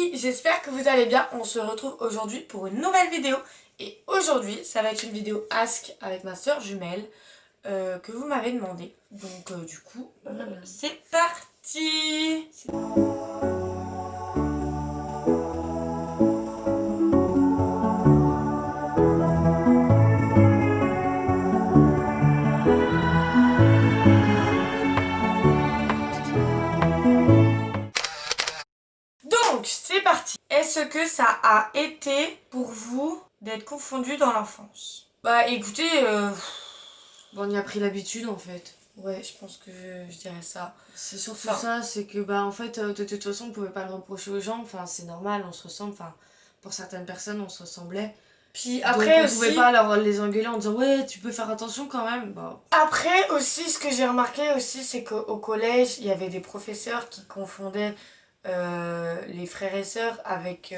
filles, j'espère que vous allez bien. On se retrouve aujourd'hui pour une nouvelle vidéo. Et aujourd'hui, ça va être une vidéo Ask avec ma soeur jumelle que vous m'avez demandé. Donc du coup, c'est parti. Donc, c'est parti. Est-ce que ça a été pour vous d'être confondu dans l'enfance? Bah écoutez, Bon, on y a pris l'habitude en fait. ouais, je pense que je dirais ça. C'est surtout Enfin, ça, c'est que bah en fait de toute façon on pouvait pas le reprocher aux gens, enfin c'est normal, on se ressemble, enfin pour certaines personnes on se ressemblait. Puis Donc après on aussi, pouvait pas les engueuler en disant ouais tu peux faire attention quand même. Bah après aussi, ce que j'ai remarqué aussi, c'est qu'au collège, il y avait des professeurs qui confondaient les frères et sœurs avec...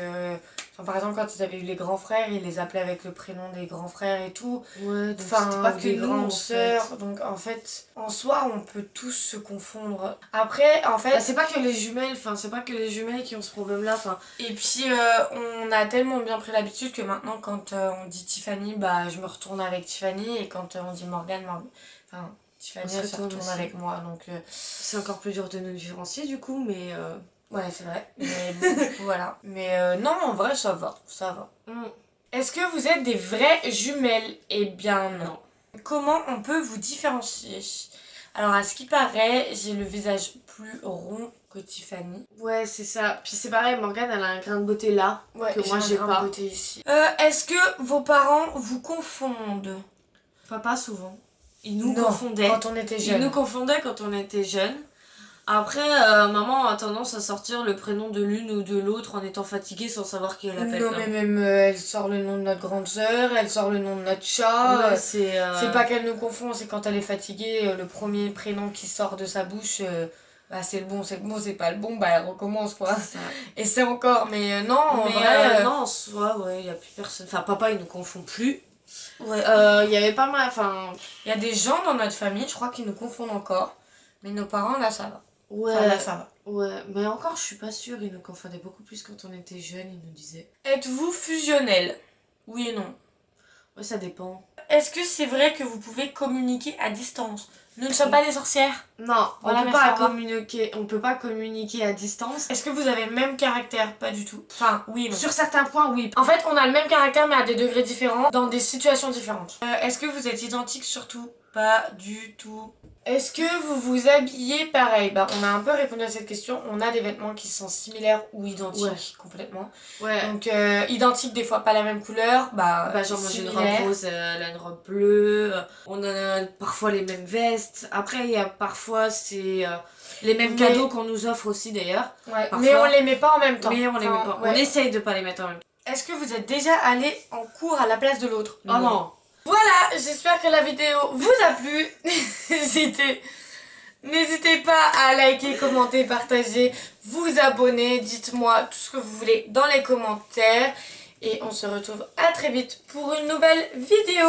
enfin, par exemple, quand ils avaient eu les grands frères, ils les appelaient avec le prénom des grands frères et tout. ouais, donc Enfin, c'était pas que des nous, grandes en sœurs. fait. Donc en fait, en soi, on peut tous se confondre. Après, en fait... Bah, c'est pas que les jumelles, enfin c'est pas que les jumelles qui ont ce problème là, enfin. Et puis, on a tellement bien pris l'habitude que maintenant, quand on dit Tiffany, bah je me retourne avec Tiffany. Et quand on dit Morgane, enfin, Tiffany, elle se retourne aussi avec moi. Donc... c'est encore plus dur de nous différencier du coup, mais ouais, c'est vrai. Mais bon, du coup, voilà. Mais non, en vrai, ça va. Ça va. Est-ce que vous êtes des vraies jumelles? Eh bien, non. Comment on peut vous différencier? Alors, à ce qui paraît, j'ai le visage plus rond que Tiffany. Ouais, c'est ça. Puis c'est pareil, Morgane, elle a un grain de beauté là, Ouais, que moi j'ai un pas. beauté ici. Est-ce que vos parents vous confondent? Papa, souvent. Il nous Non, confondait. quand on était Il jeunes. nous confondait quand on était jeunes. Après, maman a tendance à sortir le prénom de l'une ou de l'autre en étant fatiguée sans savoir qui elle appelle. Non, mais même elle sort le nom de notre grande sœur, elle sort le nom de notre chat. Ouais, c'est pas qu'elle nous confond, c'est quand elle est fatiguée, le premier prénom qui sort de sa bouche, bah c'est le bon, c'est pas le bon, bah elle recommence quoi. Ça. Et c'est encore, mais non, en mais vrai. non, en soi, ouais, il y a plus personne. Enfin, papa, il nous confond plus. Ouais. Il y avait pas mal, enfin. Il y a des gens dans notre famille, je crois, qui nous confondent encore. Mais nos parents, là, ça va. Ouais. Enfin, là, ça va. Ouais, mais encore, je suis pas sûre. Ils nous confondaient beaucoup plus quand on était jeunes. Ils nous disaient. Êtes-vous fusionnel? Oui et non. Ouais, ça dépend. Est-ce que c'est vrai que vous pouvez communiquer à distance? Nous ne sommes pas des sorcières. Non, Voilà, on peut merci, pas au revoir. communiquer. On peut pas communiquer à distance. Est-ce que vous avez le même caractère? Pas du tout. Enfin, oui, non. Sur certains points, oui. En fait, on a le même caractère, mais à des degrés différents, dans des situations différentes. Est-ce que vous êtes identiques surtout? Pas du tout. Est-ce que vous vous habillez pareil? Bah, on a un peu répondu à cette question. On a des vêtements qui sont similaires ou identiques, Ouais. complètement. Ouais. Donc, identiques, des fois pas la même couleur. Bah genre moi j'ai une similaires. robe rose, elle a une robe bleue, on a parfois les mêmes vestes. Après il y a parfois c'est les mêmes cadeaux qu'on nous offre aussi d'ailleurs. Ouais, parfois. mais on les met pas en même temps. Mais on les met pas. Ouais. On essaye de pas les mettre en même temps. Est-ce que vous êtes déjà allé en cours à la place de l'autre? Oh non. Voilà, j'espère que la vidéo vous a plu. N'hésitez pas à liker, commenter, partager, vous abonner, dites-moi tout ce que vous voulez dans les commentaires. Et on se retrouve à très vite pour une nouvelle vidéo.